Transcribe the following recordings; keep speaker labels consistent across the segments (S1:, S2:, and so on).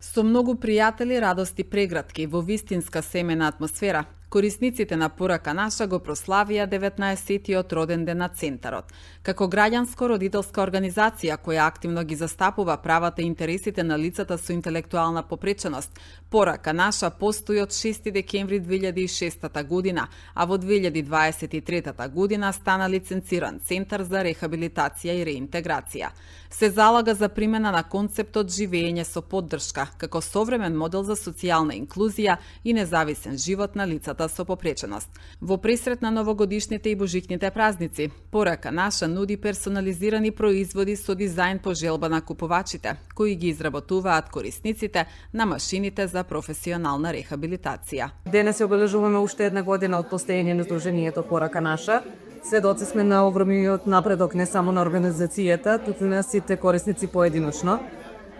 S1: Со многу пријатели, радости, прегратки во вистинска семена атмосфера, корисниците на Порака наша го прославија 19-тиот роден ден на Центарот. Како граѓанско-родителска организација која активно ги застапува правата и интересите на лицата со интелектуална попреченост, Порака наша постои од 6 декември 2006 година, а во 2023 година стана лиценциран Центар за рехабилитација и реинтеграција. Се залага за примена на концептот живење со поддршка, како современ модел за социјална инклузија и независен живот на лицата со попреченост. Во пресрет на новогодишните и божичните празници, Порака наша нуди персонализирани производи со дизајн по желба на купувачите, кои ги изработуваат корисниците на машините за професионална рехабилитација.
S2: Денес се обележуваме уште една година од постоење на Сдруженијето Порака наша. Сведоци сме на огромниот напредок не само на организацијата, туку и на сите корисници поединочно.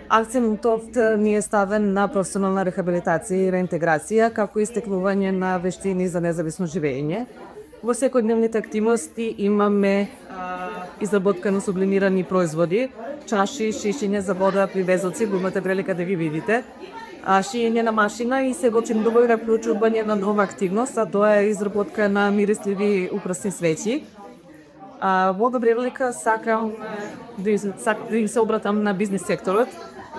S2: Акцентот ни е ставен на професионална рехабилитација и реинтеграција, како и стекнување на вештини за независно живење. Во секојдневните активности имаме изработка на сублимирани производи, чаши, шишење за вода, привезоци, го имате прилика да ги видите, шиење на машина и се го чинува и вклучување на нова активност, а тоа е изработка на мирисливи украсни свеќи. Во прилика сакам да им се обратам на бизнес секторот,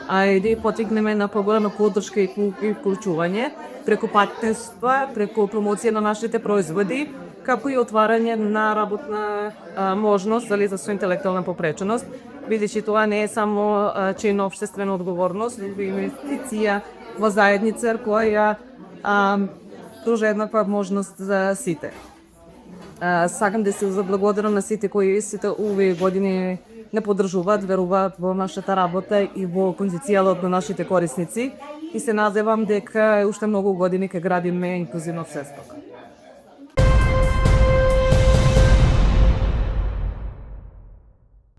S2: и да ја потикнеме на поголема поддршка и вклучување преку партнерства, преку промоција на нашите производи, како и отварање на работна можност за лица со интелектуална попреченост, бидејќи тоа не е само чин на општествена одговорност, но и инвестиција во заедница која пружа еднаква можност за сите. Сакам да се заблагодарам на сите кои сите овие години не поддржуваат, веруваат во нашата работа и во потенцијалот на нашите корисници и се надевам дека уште многу години ќе градиме инклузивно општество.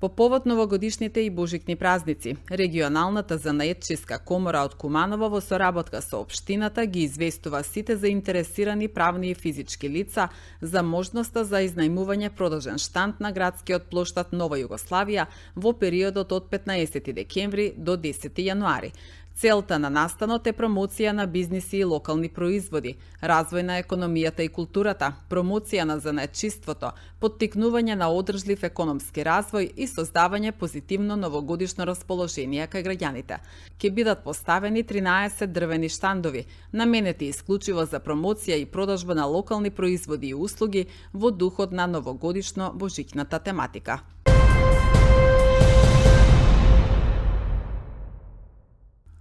S1: По повод новогодишните и божикни празници, регионалната занаетчиска комора од Куманово во соработка со општината ги известува сите заинтересирани правни и физички лица за можноста за изнајмување продолжен штанд на градскиот плоштад Нова Југославија во периодот од 15 декември до 10 јануари. Целта на настанот е промоција на бизниси и локални производи, развој на економијата и културата, промоција на занаетчиството, поттикнување на одржлив економски развој и создавање позитивно новогодишно расположение кај граѓаните. Ќе бидат поставени 13 дрвени штандови, наменети исклучиво за промоција и продажба на локални производи и услуги во духот на новогодишно божичната тематика.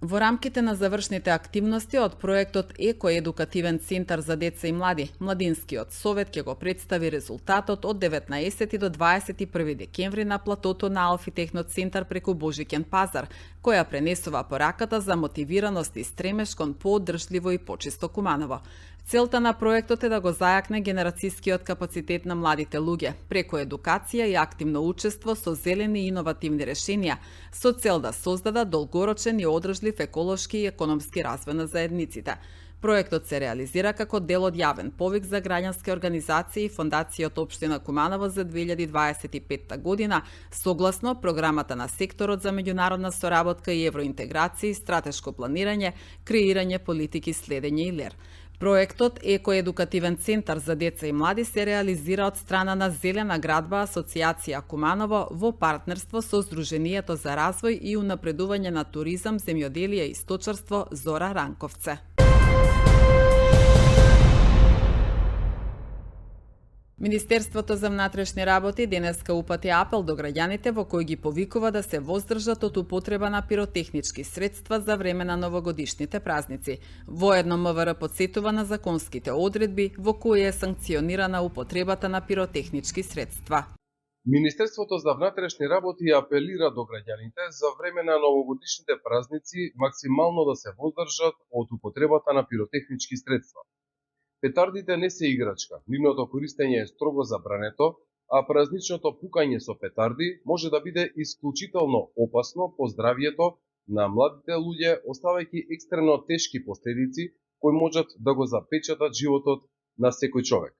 S1: Во рамките на завршните активности од проектот Екоедукативен центар за деца и млади, Младинскиот совет ќе го представи резултатот од 19 до 21 декември на платото на Алфи Техно центар преку Божиќен пазар, која пренесува пораката за мотивираност и стремеж кон поодржливо и почисто Куманово. Целта на проектот е да го зајакне генерацијскиот капацитет на младите луѓе преку едукација и активно учество со зелени и иновативни решенија, со цел да создадат долгорочен и одржлив еколошки и економски развој на заедниците. Проектот се реализира како дел од јавен повик за граѓански организации и Фондацијата Општина Куманово за 2025 година, согласно програмата на секторот за меѓународна соработка и евроинтеграција и стратешко планирање, креирање политики, следење и ЛЕР. Проектот Екоедукативен центар за деца и млади се реализира од страна на Зелена градба Асоцијација Куманово во партнерство со Сдруженијето за развој и унапредување на туризам, земјоделие и сточарство Зора Ранковце. Министерството за внатрешни работи денеска упати апел до граѓаните во кој ги повикува да се воздржат од употреба на пиротехнички средства за време на новогодишните празници. Воедно МВР потсетува на законските одредби во кои е санкционирана употребата на пиротехнички средства.
S3: Министерството за внатрешни работи апелира до граѓаните за време на новогодишните празници максимално да се воздржат од употребата на пиротехнички средства. Петардите не се играчка, нивното користење е строго забрането, а празничното пукање со петарди може да биде исклучително опасно по здравјето на младите луѓе, оставајќи екстремно тешки последици кои можат да го запечатат животот на секој човек.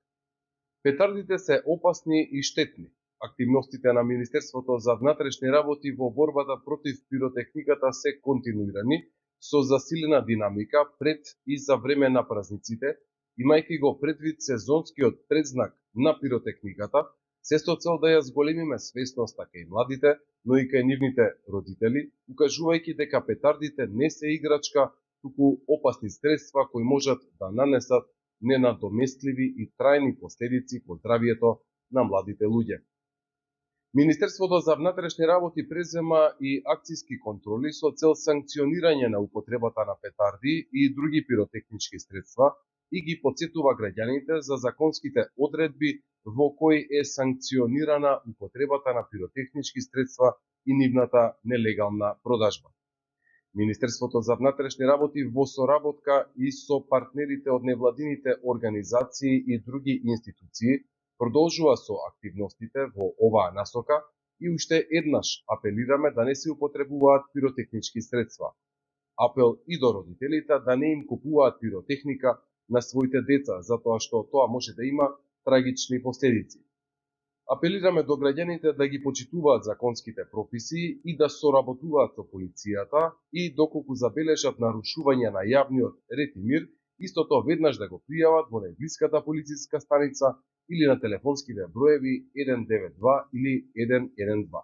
S3: Петардите се опасни и штетни. Активностите на Министерството за внатрешни работи во борбата против пиротехниката се континуирани, со засилена динамика пред и за време на празниците, имајќи го предвид сезонскиот предзнак на пиротехниката, се со цел да ја зголемиме свесноста кај младите, но и кај нивните родители, укажувајќи дека петардите не се играчка, туку опасни средства кои можат да нанесат ненадоместливи и трајни последици по здравието на младите луѓе. Министерството за внатрешни работи презема и акцијски контроли со цел санкционирање на употребата на петарди и други пиротехнички средства и ги потсетува граѓаните за законските одредби во кои е санкционирана употребата на пиротехнички средства и нивната нелегална продажба. Министерството за внатрешни работи во соработка и со партнерите од невладините организации и други институции продолжува со активностите во оваа насока и уште еднаш апелираме да не се употребуваат пиротехнички средства. Апел и до родителите да не им купуваат пиротехника на своите деца, затоа што тоа може да има трагични последици. Апелираме до граѓаните да ги почитуваат законските прописи и да соработуваат со полицијата и доколку забележат нарушување на јавниот ред и мир, истото веднаш да го пријават во најблиската полициска станица или на телефонските броеви 192 или 112.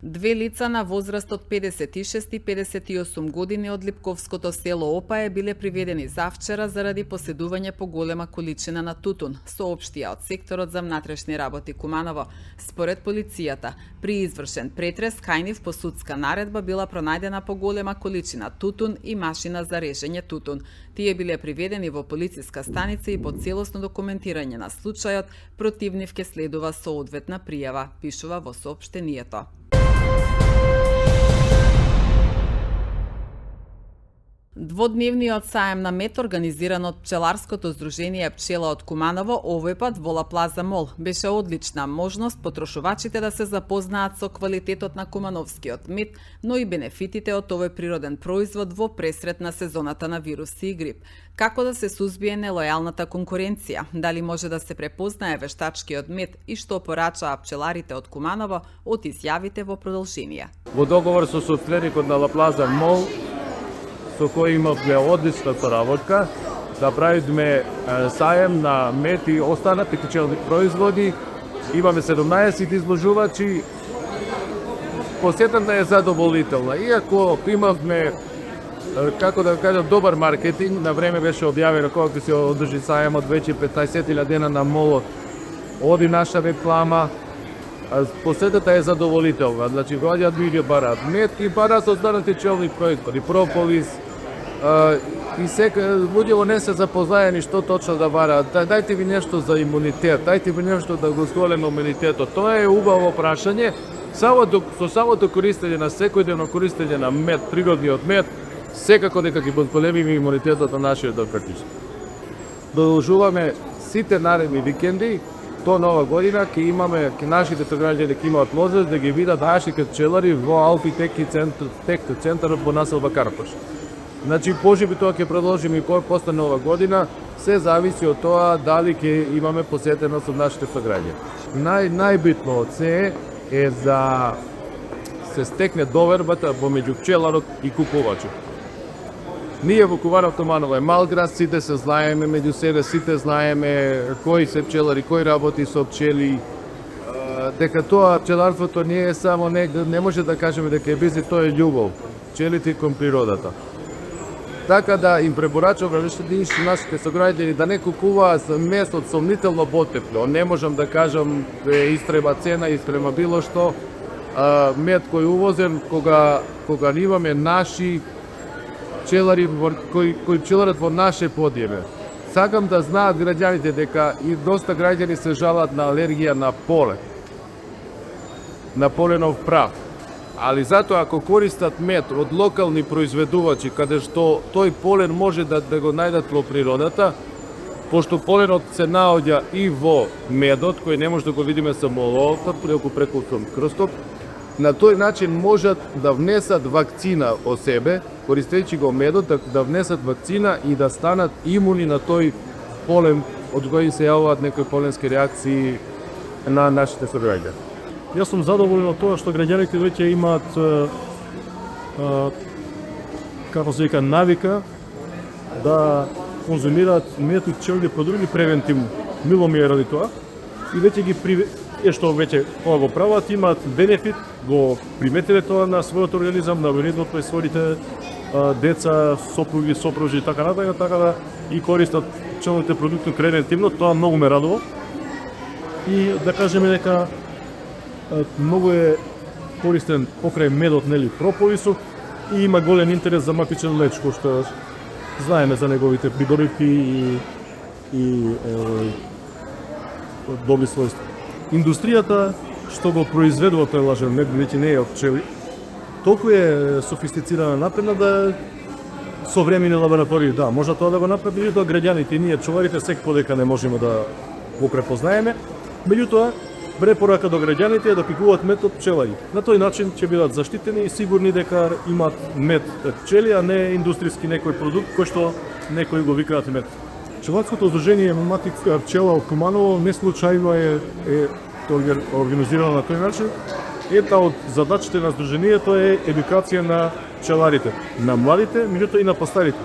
S1: Две лица на возраст од 56 и 58 години од Липковското село Опаје биле приведени завчера заради поседување по голема количина на тутун, соопштија од секторот за внатрешни работи Куманово. Според полицијата, при извршен претрес кај нив по судска наредба била пронајдена по голема количина тутун и машина за режење тутун. Тие биле приведени во полициска станица и по целосно документирање на случајот, против нив ќе следува соодветна пријава, пишува во соопштението. Дводневниот саем на мед, организиран од пчеларското здружение Пчела од Куманово, овој пат во Ла Плаза Мол, беше одлична можност потрошувачите да се запознаат со квалитетот на кумановскиот мед, но и бенефитите од овој природен производ во пресрет на сезоната на вируси и грип. Како да се сузбие нелојалната конкуренција, дали може да се препознае вештачкиот мед и што порачаа пчеларите од Куманово од изјавите во продолжение.
S4: Во договор со собственикот на Ла Плаза Мол, со кој имавме одлична соработка, да правиме саем на мед и останати пчелни производи. Имаме 17 изложувачи. Посетата е задоволителна. Иако имавме, како да кажам, добар маркетинг, на време беше објавено кога ќе се одржи саемот, веќе 15 дена на молот оди наша реклама. Посетата е задоволителна. Значи, граѓаат ми бараат мед и бараат останати пчелни производи, прополис, и сека луѓето не се запознаени што точно да бараат. Дајте ви нешто за имунитет, дајте ви нешто да го зголеме имунитетот. Тоа е убаво прашање. Со самото користење на секојдневно користење на мед, природниот мед, секако дека ќе зголемиме имунитетот на нашиот организам. Продолжуваме сите наредни викенди до Нова година, ќе нашите сограѓани ќе имаат можност да ги видат нашите пчелари во Алфи Техни центарот во населба Карпош. Значи, можеби тоа ќе продолжиме и после Нова година, се зависи од тоа дали ќе имаме посетеност од нашите сограѓани. Најбитно од се е да се стекне довербата помеѓу пчеларот и купувачот. Ние во Куманово Томаново е мал град, сите се знаеме меѓу себе, сите знаеме кои се пчелари, кој работи со пчели, дека тоа пчеларството не е само не може да кажеме дека е бизнис, тоа е љубов, пчелите кон природата. Така да им препорачувам нашите сограѓани да не купуваат мед од сомнително потепло. Не можам да кажам истреба цена, истреба било што. Мед кој увозен кога имаме наши пчелари кои пчеларат во наше подјеве. Сакам да знаат граѓаните дека и доста граѓани се жалат на алергија на полен, на поленов прав. Али затоа ако користат мед од локални произведувачи, каде што тој полен може да го најдат во природата, пошто поленот се наоѓа и во медот, кој не може да го видиме само преку микроскоп, на тој начин можат да внесат вакцина од себе, користејќи го медот, да внесат вакцина и да станат имуни на тој полен од кој се јавуваат некои поленски реакции на нашите сограѓани.
S5: Јас сум задоволен од тоа што граѓаните веќе имаат како се вика навика да конзумираат мед и пчелни продукти превентивно. Мило ми е ради тоа и веќе ги што веќе кога го прават имаат бенефит, го приметиле тоа на својот организам, на организмот на своите деца, сопруги, сопружи и така натаму, така да и користат пчелните продукти превентивно, тоа многу ме радува. И да кажеме дека многу е користен покрај медот, нели, прополисот и има голем интерес за макичен млечко, што знаеме за неговите придобивки и добри својства. Индустријата што го произведува тој лажен мед, веќе не е од пчели, толку е софистицирана, напредна да современи лаборатории, да, може тоа да го направи, меѓутоа граѓаните и ние пчеларите секако дека не можеме да го препознаеме. Меѓутоа, препорака до граѓаните е да пикуваат мед од пчелари. На тој начин ќе бидат заштитени и сигурни дека имаат мед од пчели, а не индустријски некој продукт кој што некои го викаат мед. Пчеларското здружение Матика пчела од Куманово не случајно е организирано на тој начин. Една од задачите на здруженијето е едукација на пчеларите, на младите, меѓутоа и на постарите.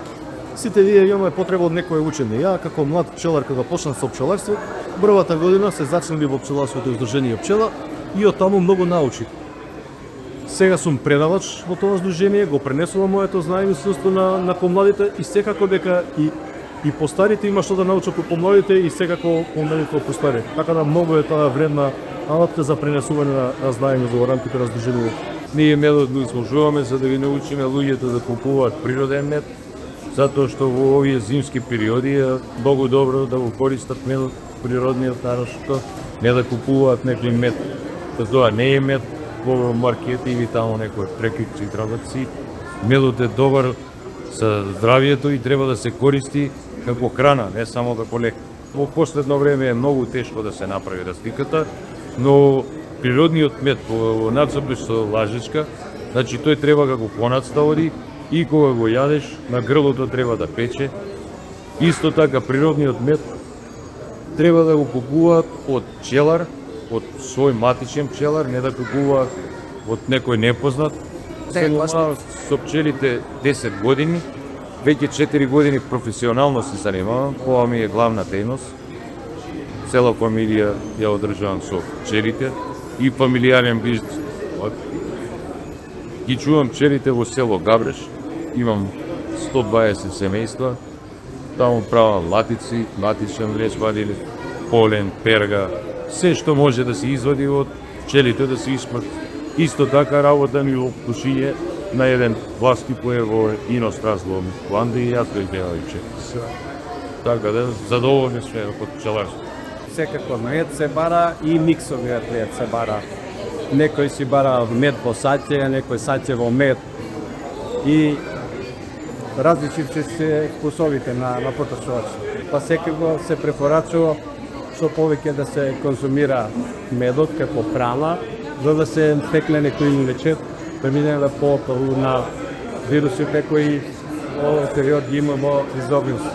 S5: Сите вие имаме потреба од некое учење. Ја како млад пчелар кога почнав со пчеларство, првата година се зачнали во пчеларското здружение пчела и од таму многу научив. Сега сум предавач во тоа здружение, го пренесувам моето знание и искуство на помладите и секако дека и постарите има што да научат од помладите и секако помладите од постари. Така да многу е таа вредна алатка за пренесување на знаење во рамките на здружението.
S6: Ние медот го изложуваме за да ги научиме луѓето да купуваат природен мед, затоа што во овие зимски периоди е многу добро да го користат медот природниот нароштото, не да купуваат некој мед. Тоа не е мед во маркети или таму некој прекипци и трабаци. Медот е добар за здравието и треба да се користи како храна, не само како лек. Во последно време е многу тешко да се направи разликата, но природниот мед во надзобиш со лажичка, значи тој треба како конац да оди и кога го јадеш на грлото треба да пече. Исто така природниот мед треба да го купуваат од пчелар, од свој матичен пчелар, не да купуваат од некој непознат. Се занимавам со пчелите 10 години, веќе 4 години професионално се занимавам, ова ми е главна дејност. Цела фамилија ја одржавам со пчелите и фамилијарен бизнес. Ги чувам пчелите во село Габреш, имам 120 семејства, таму правам латици, латичен млеч вадили, полен, перга, се што може да се извади од пчелите да се испрати. Исто така работам и во пушиње на еден власки пое во иностранство, во Холандија и јас го изгледам пчели. Така да, задоволни сме од пчеларство.
S7: Секако мед се бара и миксовиот мед се бара. Некој си бара мед во саќе, некој саќе во мед. И различни се вкусовите на потрошувачите. Па секако се препорачува што повеќе да се конзумира медот како храна, за да се стекне некој имунитет, да мине на вирусите кои во период ги има во изобилство.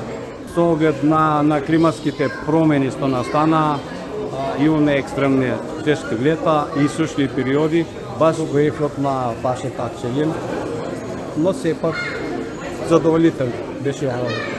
S7: Со оглед на климатските промени што настана, имаме екстремни тешки лета и сушни периоди, баш го ефект на башната пчелин, но сепак задоволително беше работа.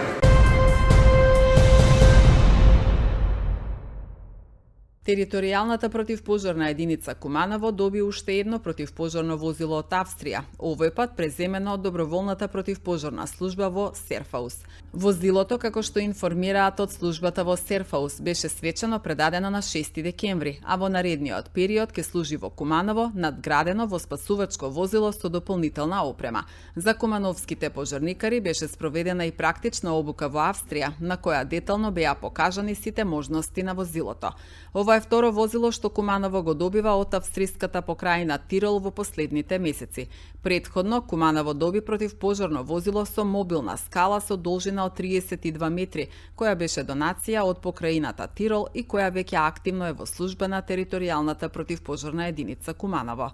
S1: Територијалната противпожарна единица Куманово доби уште едно противпожарно возило од Австрија, овој пат преземено од доброволната противпожарна служба во Серфаус. Возилото, како што информираат од службата во Серфаус, беше свечено предадено на 6 декември, а во наредниот период ќе служи во Куманово, надградено во спасувачко возило со дополнителна опрема. За кумановските пожарникари беше спроведена и практична обука во Австрија, на која детално беа покажани сите можности на возилото. Ова е второ возило што Куманово го добива од австриската покрајна Тирол во последните месеци. Претходно, Куманово доби противпожарно возило со мобилна скала со должина од 32 метри, која беше донација од покрајината Тирол и која веќе активно е во служба на територијалната противпожарна единица Куманово.